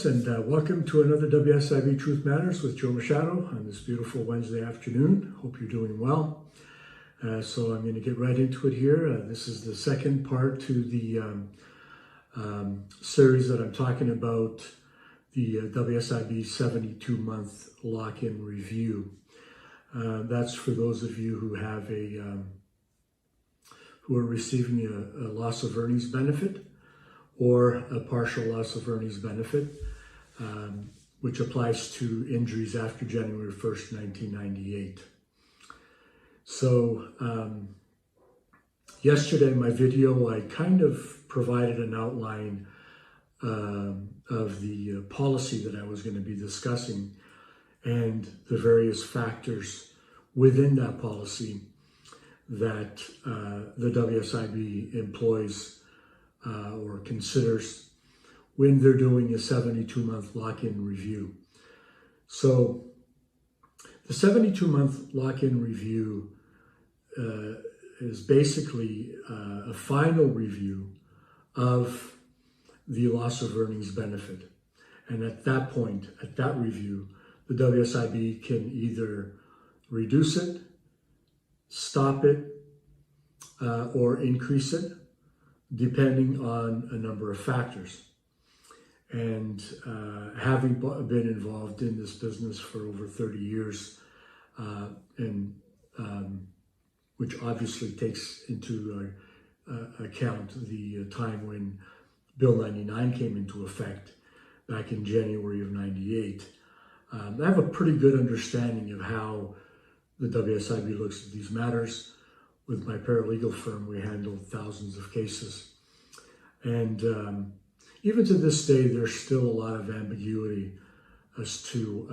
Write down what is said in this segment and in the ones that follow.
folks, and welcome to another WSIB Truth Matters with Joe Machado on this beautiful Wednesday afternoon. Hope you're doing well. So I'm going to get right into it here. This is the second part to the series that I'm talking about, the WSIB 72-month lock-in review. That's for those of you who have who are receiving a loss of earnings benefit or a partial loss of earnings benefit, which applies to injuries after January 1st, 1998. So yesterday in my video, I kind of provided an outline of the policy that I was going to be discussing and the various factors within that policy that the WSIB employs or considers when they're doing a 72-month lock-in review. So the 72-month lock-in review is basically a final review of the loss of earnings benefit. And at that point, at that review, the WSIB can either reduce it, stop it, or increase it, depending on a number of factors. And having been involved in this business for over 30 years, which obviously takes into account the time when Bill 99 came into effect back in January of 98, I have a pretty good understanding of how the WSIB looks at these matters. With my paralegal firm, we handle thousands of cases. And even to this day, there's still a lot of ambiguity as to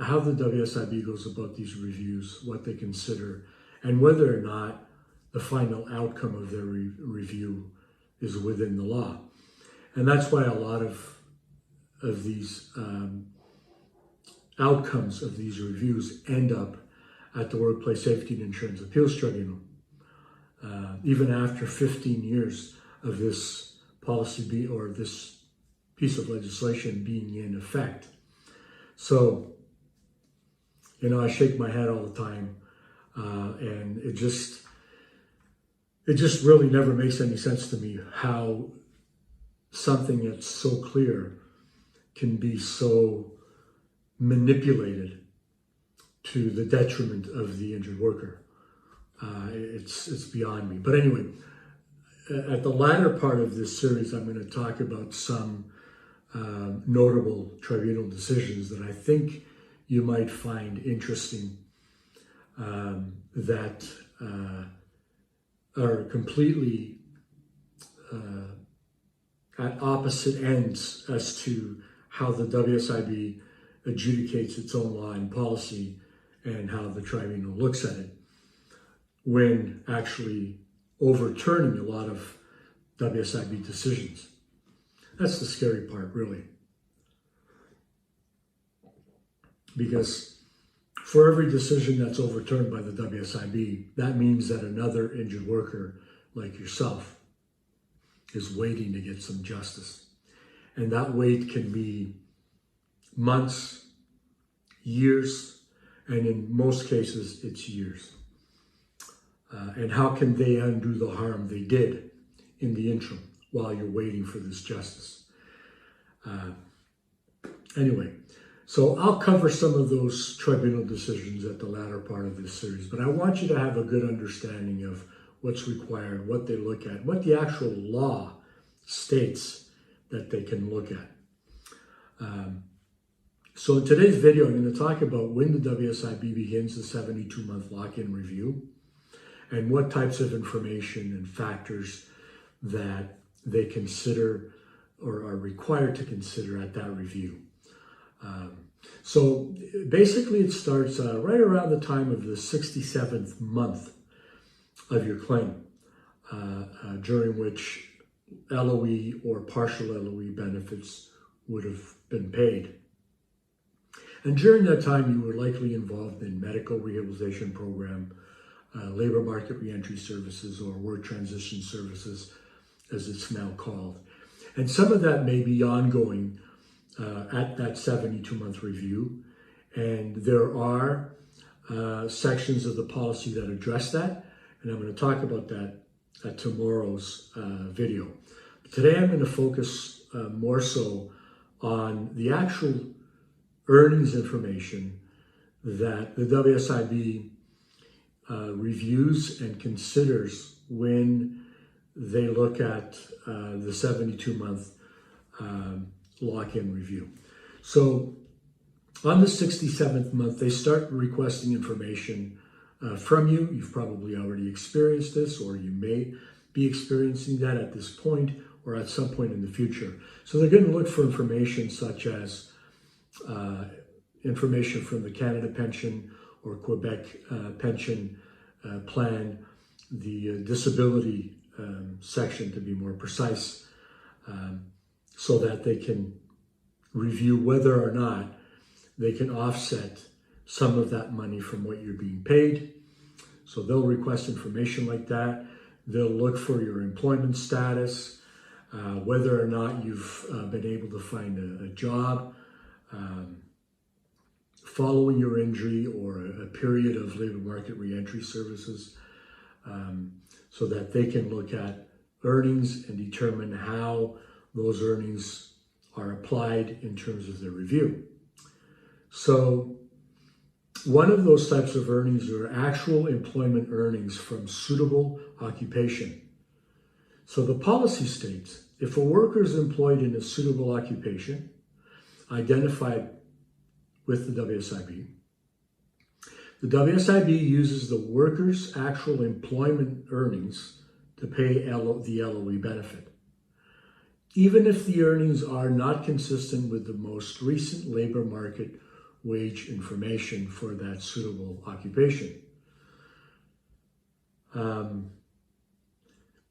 how the WSIB goes about these reviews, what they consider, and whether or not the final outcome of their review is within the law. And that's why a lot of these outcomes of these reviews end up at the Workplace Safety and Insurance Appeals Tribunal. Even after 15 years of this policy or this piece of legislation being in effect. So, I shake my head all the time, and it just really never makes any sense to me how something that's so clear can be so manipulated to the detriment of the injured worker. It's beyond me. But anyway, at the latter part of this series, I'm going to talk about some notable tribunal decisions that I think you might find interesting, that are completely at opposite ends as to how the WSIB adjudicates its own law and policy and how the tribunal looks at it when actually overturning a lot of WSIB decisions. That's the scary part, really. Because for every decision that's overturned by the WSIB, that means that another injured worker like yourself is waiting to get some justice. And that wait can be months, years, and in most cases, it's years. And how can they undo the harm they did in the interim while you're waiting for this justice? Anyway, so I'll cover some of those tribunal decisions at the latter part of this series, but I want you to have a good understanding of what's required, what they look at, what the actual law states that they can look at. So in today's video, I'm going to talk about when the WSIB begins the 72-month lock-in review and what types of information and factors that they consider or are required to consider at that review. So basically it starts right around the time of the 67th month of your claim, during which LOE or partial LOE benefits would have been paid. And during that time, you were likely involved in medical rehabilitation program, labor market reentry services, or work transition services, as it's now called. And some of that may be ongoing at that 72-month review. And there are sections of the policy that address that. And I'm going to talk about that at tomorrow's video. Today I'm going to focus more so on the actual earnings information that the WSIB reviews and considers when they look at the 72-month lock-in review. So on the 67th month, they start requesting information from you. You've probably already experienced this, or you may be experiencing that at this point or at some point in the future. So they're going to look for information such as information from the Canada Pension or Quebec Pension Plan, the disability section to be more precise, so that they can review whether or not they can offset some of that money from what you're being paid. So they'll request information like that. They'll look for your employment status, whether or not you've been able to find a job following your injury or a period of labor market reentry services, so that they can look at earnings and determine how those earnings are applied in terms of their review. So one of those types of earnings are actual employment earnings from suitable occupation. So the policy states, if a worker is employed in a suitable occupation identified with the WSIB uses the worker's actual employment earnings to pay the LOE benefit, even if the earnings are not consistent with the most recent labor market wage information for that suitable occupation.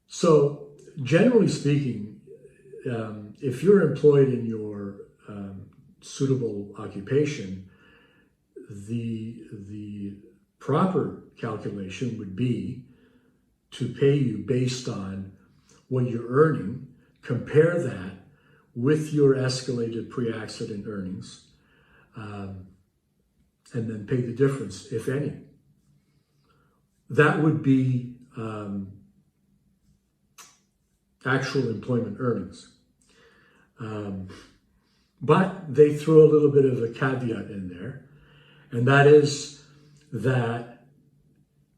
So generally speaking, if you're employed in your suitable occupation, the proper calculation would be to pay you based on what you're earning, compare that with your escalated pre-accident earnings, and then pay the difference, if any. That would be actual employment earnings. But they throw a little bit of a caveat in there, and that is that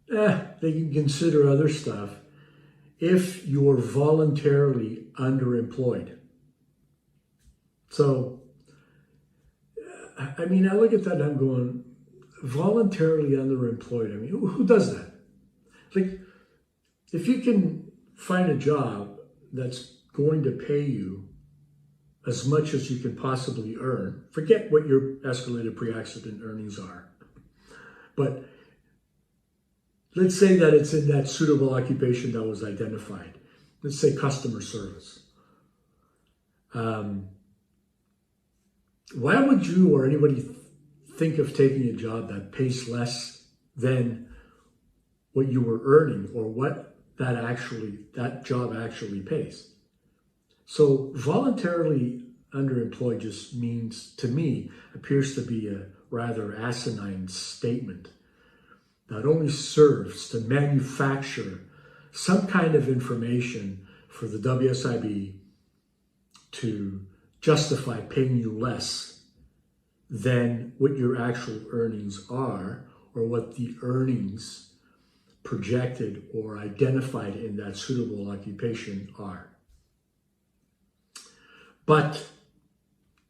they can consider other stuff if you're voluntarily underemployed. So, I mean, I look at that and I'm going, voluntarily underemployed. I mean, who does that? Like, if you can find a job that's going to pay you as much as you can possibly earn, forget what your escalated pre-accident earnings are. But let's say that it's in that suitable occupation that was identified. Let's say customer service. Why would you or anybody think of taking a job that pays less than what you were earning or what that job actually pays? So voluntarily underemployed just means, to me, appears to be a rather asinine statement that only serves to manufacture some kind of information for the WSIB to justify paying you less than what your actual earnings are or what the earnings projected or identified in that suitable occupation are. But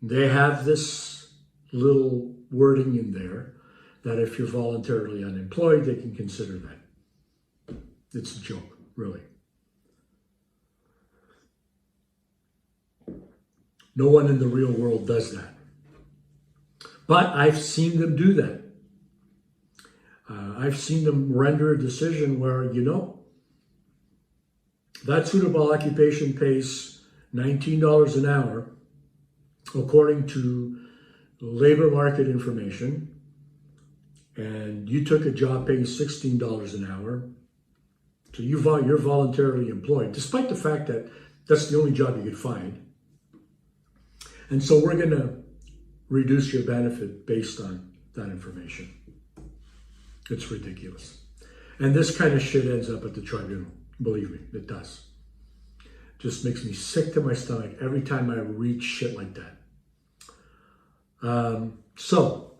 they have this little wording in there that if you're voluntarily unemployed, they can consider that. It's a joke, really. No one in the real world does that. But I've seen them do that. I've seen them render a decision where, that suitable occupation pays $19 an hour according to labor market information, and you took a job paying $16 an hour, so you're voluntarily employed, despite the fact that that's the only job you could find. And so we're going to reduce your benefit based on that information. It's ridiculous. And this kind of shit ends up at the tribunal. Believe me, it does. Just makes me sick to my stomach every time I read shit like that. So,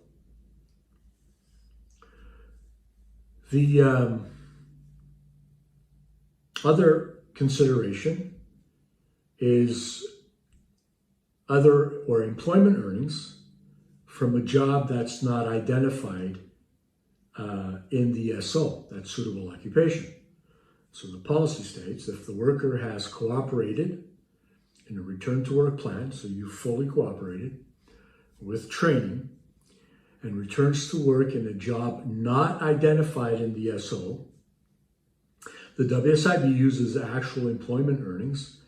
the other consideration is other or employment earnings from a job that's not identified in the SO, that's suitable occupation. So the policy states if the worker has cooperated in a return to work plan, so you fully cooperated with training, and returns to work in a job not identified in the SO, the WSIB uses actual employment earnings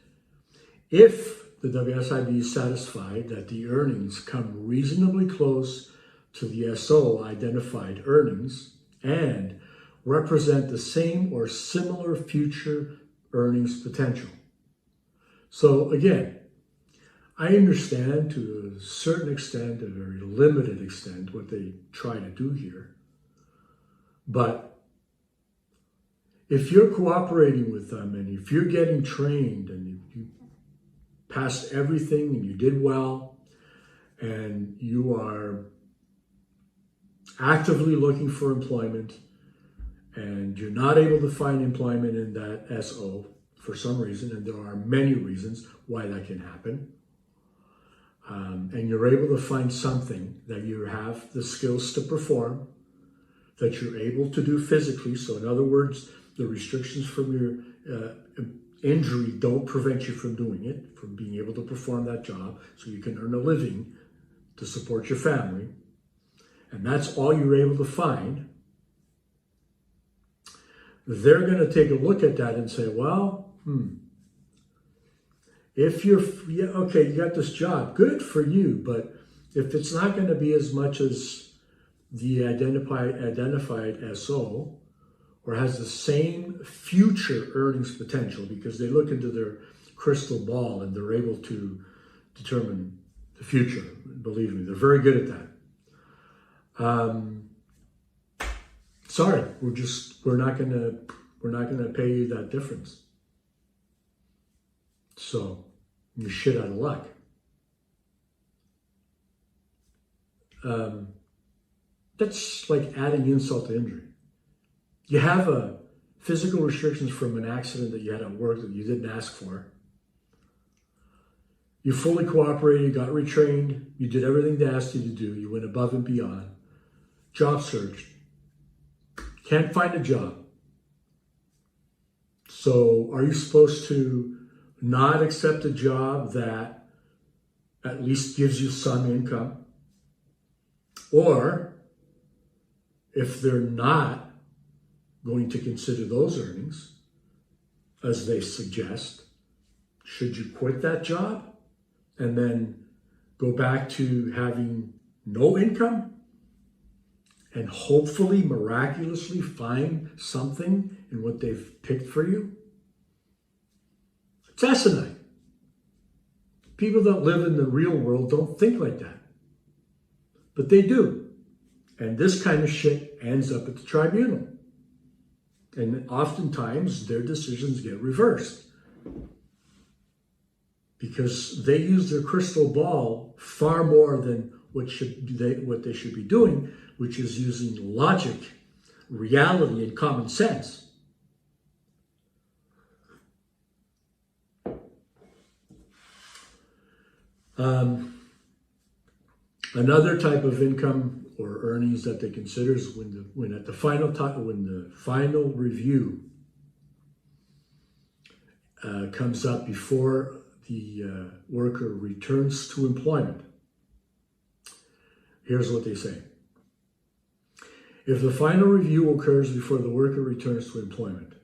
if the WSIB is satisfied that the earnings come reasonably close to the SO identified earnings and represent the same or similar future earnings potential. So again, I understand to a certain extent, a very limited extent, what they try to do here. But if you're cooperating with them and if you're getting trained and you passed everything and you did well and you are actively looking for employment and you're not able to find employment in that SO for some reason, and there are many reasons why that can happen, and you're able to find something that you have the skills to perform, that you're able to do physically. So in other words, the restrictions from your injury don't prevent you from doing it, from being able to perform that job so you can earn a living to support your family. And that's all you're able to find. They're going to take a look at that and say, well, if okay, you got this job, good for you, but if it's not going to be as much as the identified SO, or has the same future earnings potential, because they look into their crystal ball and they're able to determine the future. Believe me, they're very good at that. Sorry, we're not gonna pay you that difference. So you're shit out of luck. That's like adding insult to injury. You have a physical restrictions from an accident that you had at work that you didn't ask for. You fully cooperated, got retrained, you did everything they asked you to do, you went above and beyond. Job search. Can't find a job. So are you supposed to not accept a job that at least gives you some income? Or if they're not going to consider those earnings, as they suggest, should you quit that job and then go back to having no income and hopefully miraculously find something in what they've picked for you? It's asinine. People that live in the real world don't think like that, but they do. And this kind of shit ends up at the tribunal. And oftentimes their decisions get reversed because they use their crystal ball far more than what they should be doing, which is using logic, reality, and common sense. Another type of income or earnings that they consider is when the final review comes up before the worker returns to employment. Here's what they say. If the final review occurs before the worker returns to employment,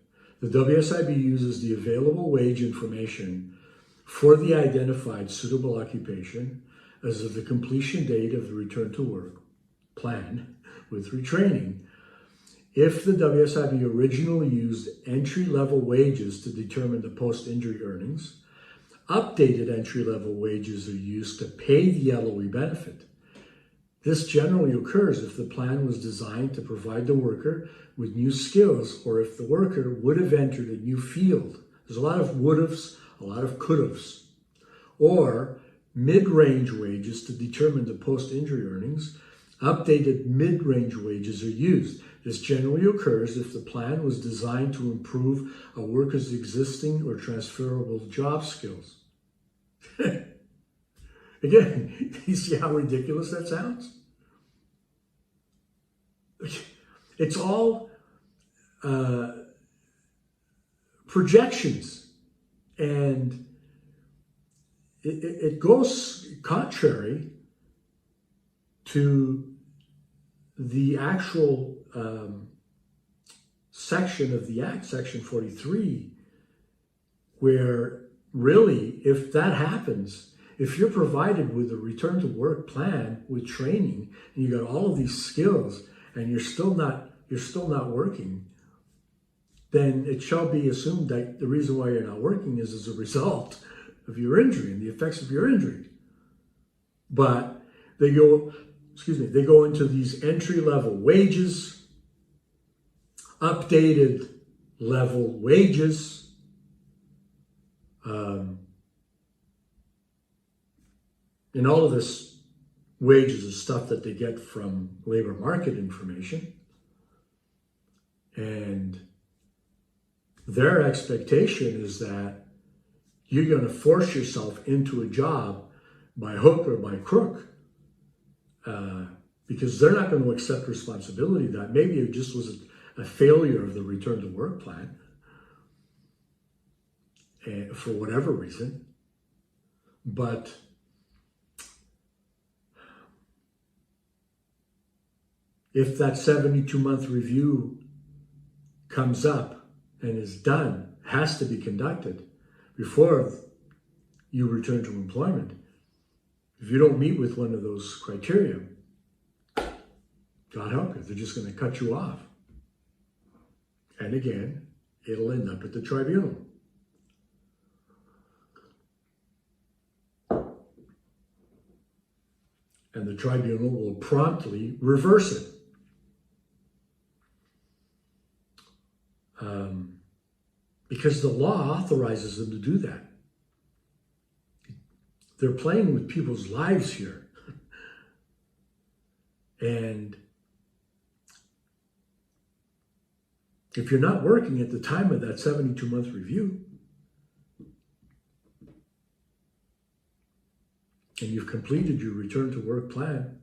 the WSIB uses the available wage information for the identified suitable occupation as of the completion date of the return to work plan with retraining. If the WSIB originally used entry-level wages to determine the post-injury earnings, Updated entry-level wages are used to pay the LOE benefit. This generally occurs if the plan was designed to provide the worker with new skills or if the worker would have entered a new field. There's a lot of would-haves, a lot of could-haves. Or mid-range wages to determine the post-injury earnings. Updated mid-range wages are used. This generally occurs if the plan was designed to improve a worker's existing or transferable job skills. Again, you see how ridiculous that sounds? It's all projections, and it goes contrary to the actual section of the Act, Section 43, where really, if that happens, if you're provided with a return to work plan with training, and you got all of these skills, and you're still not working, then it shall be assumed that the reason why you're not working is as a result of your injury and the effects of your injury. But they go into these entry-level wages, updated level wages, and all of this wages is stuff that they get from labor market information. And their expectation is that you're going to force yourself into a job by hook or by crook, because they're not going to accept responsibility that maybe it just was a failure of the return to work plan, for whatever reason. But if that 72-month review comes up and is done, has to be conducted before you return to employment, if you don't meet with one of those criteria, God help you, they're just going to cut you off. And again, it'll end up at the tribunal. And the tribunal will promptly reverse it. Because the law authorizes them to do that. They're playing with people's lives here. And if you're not working at the time of that 72-month review, and you've completed your return to work plan,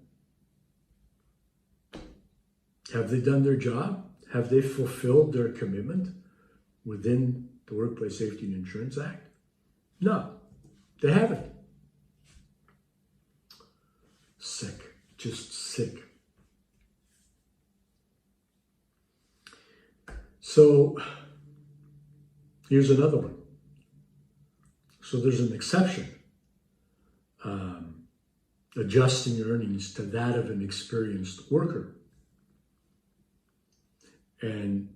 have they done their job? Have they fulfilled their commitment within the Workplace Safety and Insurance Act? No, they haven't. Sick, just sick. So here's another one. So there's an exception, adjusting earnings to that of an experienced worker. And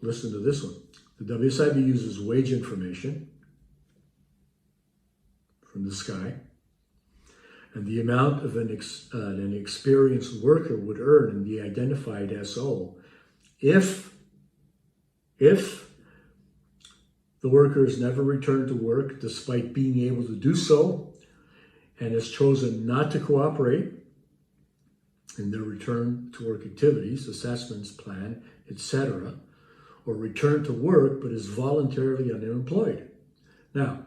listen to this one. The WSIB uses wage information from the sky, and the amount of an experienced worker would earn in the identified SO if the worker has never returned to work despite being able to do so and has chosen not to cooperate in their return to work activities, assessments, plan, etc., or return to work but is voluntarily unemployed. Now,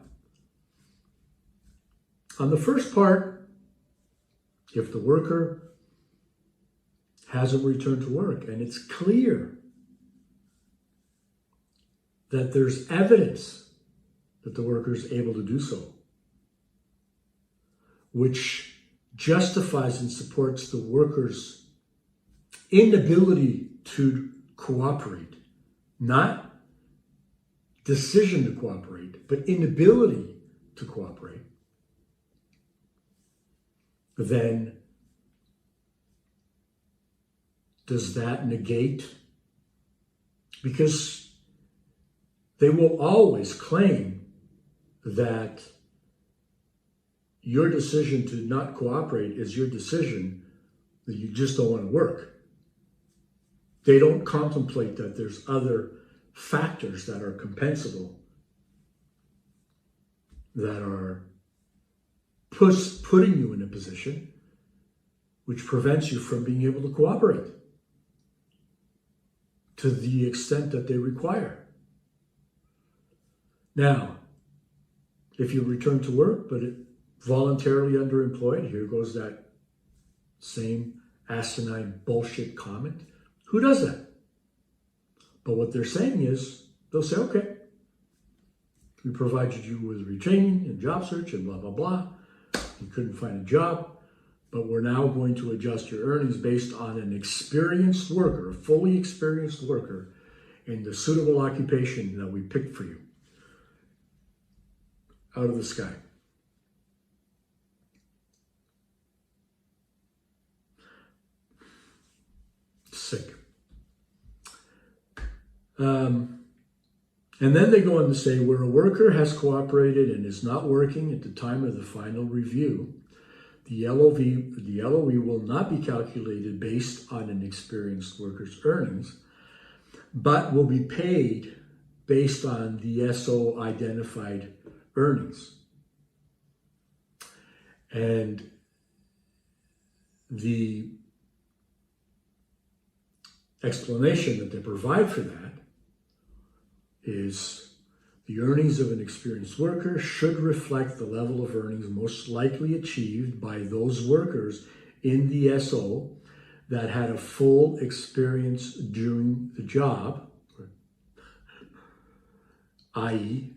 on the first part, if the worker hasn't returned to work and it's clear that there's evidence that the worker is able to do so, which justifies and supports the worker's inability to cooperate, not decision to cooperate, but inability to cooperate, then does that negate? Because they will always claim that your decision to not cooperate is your decision that you just don't want to work. They don't contemplate that there's other factors that are compensable, that are putting you in a position which prevents you from being able to cooperate to the extent that they require. Now, if you return to work, but voluntarily underemployed, here goes that same asinine bullshit comment. Who does that? But what they're saying is, they'll say, okay, we provided you with retraining and job search and blah, blah, blah. You couldn't find a job, but we're now going to adjust your earnings based on an experienced worker, a fully experienced worker in the suitable occupation that we picked for you. Out of the sky. Sick. And then they go on to say, where a worker has cooperated and is not working at the time of the final review, the LOE will not be calculated based on an experienced worker's earnings, but will be paid based on the SO identified earnings. And the explanation that they provide for that is the earnings of an experienced worker should reflect the level of earnings most likely achieved by those workers in the SO that had a full experience during the job, i.e.,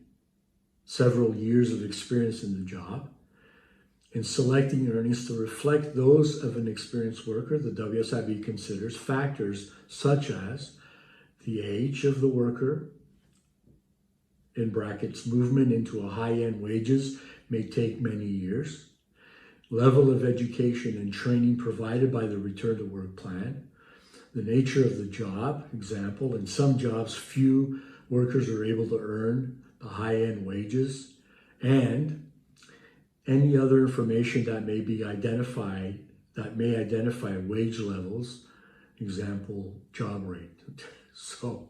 several years of experience in the job, in selecting earnings to reflect those of an experienced worker. The WSIB considers factors such as the age of the worker, in brackets, movement into a high-end wages may take many years, level of education and training provided by the return to work plan, the nature of the job, example, in some jobs, few workers are able to earn the high-end wages, and any other information that may be identified, that may identify wage levels, example, job rate. So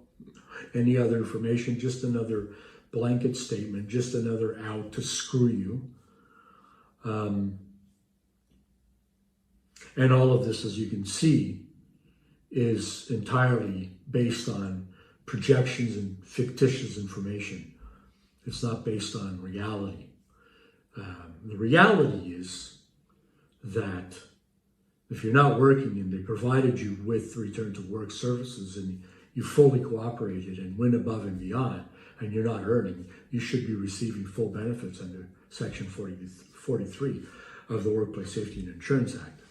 any other information, just another blanket statement, just another out to screw you. And all of this, as you can see, is entirely based on projections and fictitious information. It's not based on reality. The reality is that if you're not working and they provided you with return to work services and you fully cooperated and went above and beyond and you're not earning, you should be receiving full benefits under Section 43 of the Workplace Safety and Insurance Act.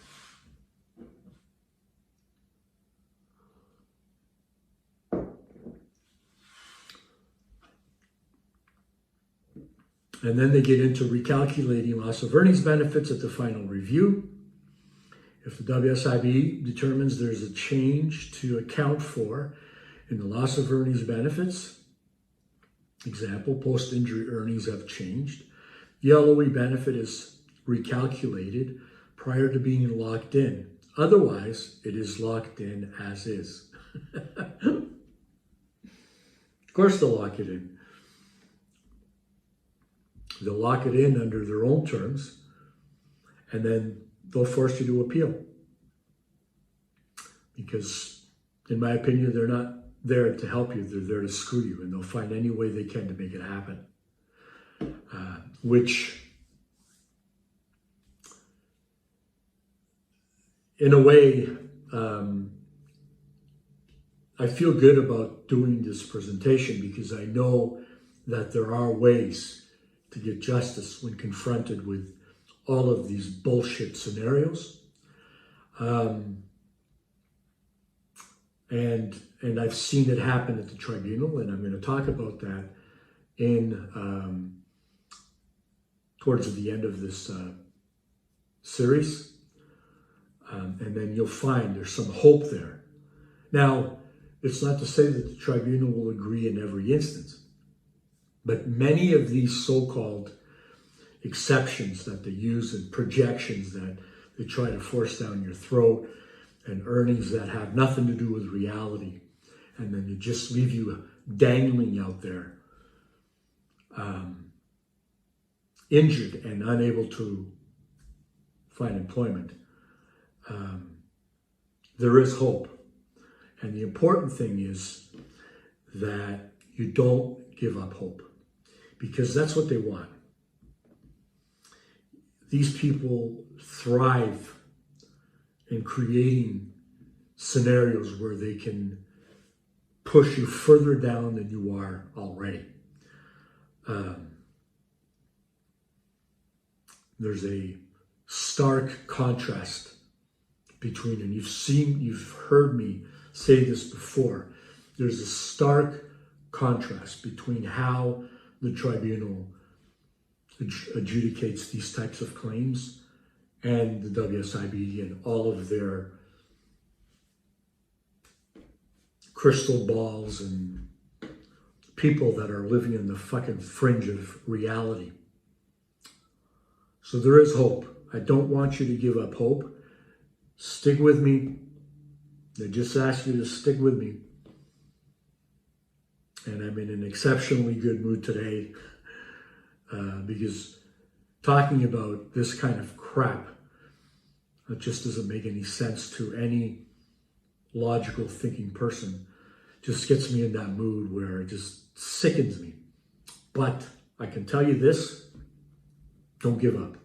And then they get into recalculating loss of earnings benefits at the final review. If the WSIB determines there's a change to account for in the loss of earnings benefits, example, post-injury earnings have changed, the LOE benefit is recalculated prior to being locked in. Otherwise, it is locked in as is. Of course they'll lock it in. They'll lock it in under their own terms, and then they'll force you to appeal. Because, in my opinion, they're not there to help you, they're there to screw you, and they'll find any way they can to make it happen. Which, in a way, I feel good about doing this presentation because I know that there are ways to get justice when confronted with all of these bullshit scenarios. And I've seen it happen at the tribunal, and I'm going to talk about that in towards the end of this series. And then you'll find there's some hope there. Now, it's not to say that the tribunal will agree in every instance, but many of these so-called exceptions that they use and projections that they try to force down your throat and earnings that have nothing to do with reality. And then they just leave you dangling out there, injured and unable to find employment. There is hope. And the important thing is that you don't give up hope, because that's what they want. These people thrive in creating scenarios where they can push you further down than you are already. There's a stark contrast between, and you've heard me say this before, there's a stark contrast between how the tribunal adjudicates these types of claims and the WSIB and all of their crystal balls and people that are living in the fucking fringe of reality. So there is hope. I don't want you to give up hope. Stick with me. I just ask you to stick with me. And I'm in an exceptionally good mood today because talking about this kind of crap, it just doesn't make any sense to any logical thinking person. Just gets me in that mood where it just sickens me. But I can tell you this, don't give up.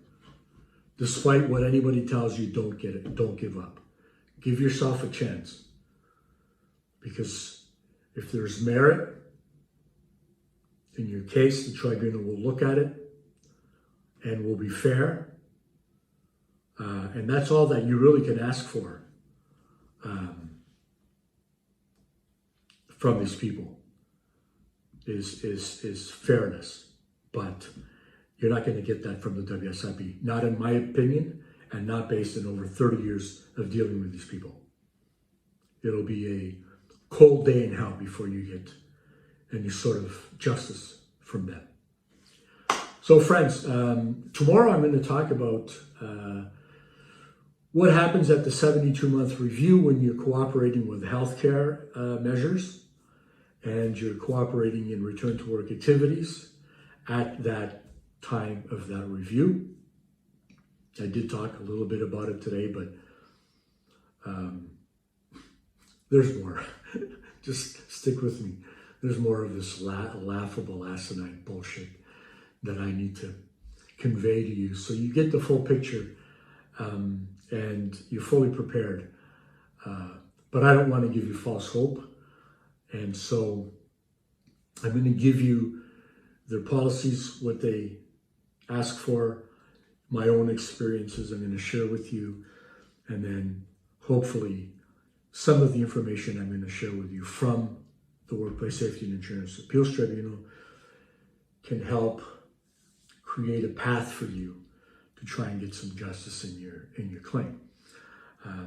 Despite what anybody tells you, don't give up. Give yourself a chance. Because if there's merit in your case, the tribunal will look at it and will be fair. And that's all that you really can ask for from these people is fairness. But you're not going to get that from the WSIB. Not in my opinion, and not based on over 30 years of dealing with these people. It'll be a cold day in hell before you get any sort of justice from them. So friends, tomorrow I'm going to talk about what happens at the 72-month review when you're cooperating with healthcare measures and you're cooperating in return to work activities at that time of that review. I did talk a little bit about it today, but there's more. Just stick with me. There's more of this laughable, asinine bullshit that I need to convey to you so you get the full picture and you're fully prepared. But I don't want to give you false hope. And so I'm going to give you their policies, what they ask for, my own experiences I'm going to share with you, and then hopefully some of the information I'm going to share with you from the Workplace Safety and Insurance Appeals Tribunal can help create a path for you to try and get some justice in your claim.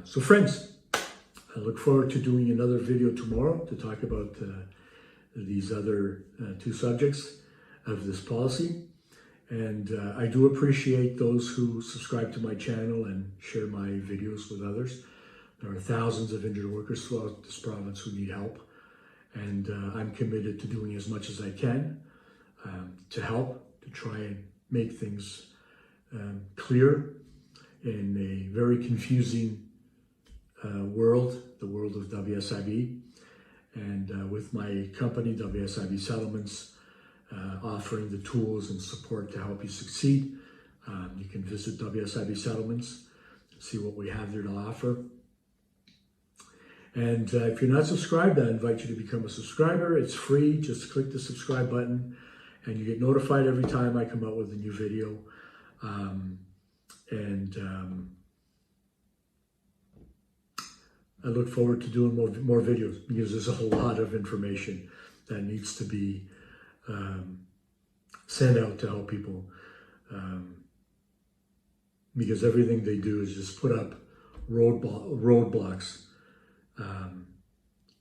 So friends, I look forward to doing another video tomorrow to talk about these other two subjects of this policy. And I do appreciate those who subscribe to my channel and share my videos with others. There are thousands of injured workers throughout this province who need help. And I'm committed to doing as much as I can to help, to try and make things clear in a very confusing world, the world of WSIB. And with my company, WSIB Settlements, offering the tools and support to help you succeed. You can visit WSIB Settlements, see what we have there to offer. And if you're not subscribed, I invite you to become a subscriber. It's free. Just click the subscribe button and you get notified every time I come out with a new video. I look forward to doing more videos because there's a whole lot of information that needs to be sent out to help people, because everything they do is just put up roadblocks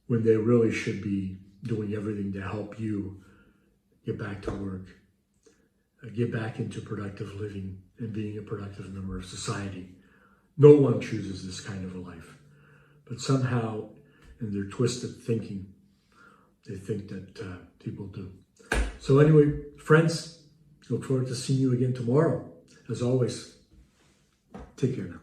when they really should be doing everything to help you get back to work, get back into productive living and being a productive member of society. No one chooses this kind of a life, but somehow in their twisted thinking, they think that people do. So anyway, friends, look forward to seeing you again tomorrow. As always, take care now.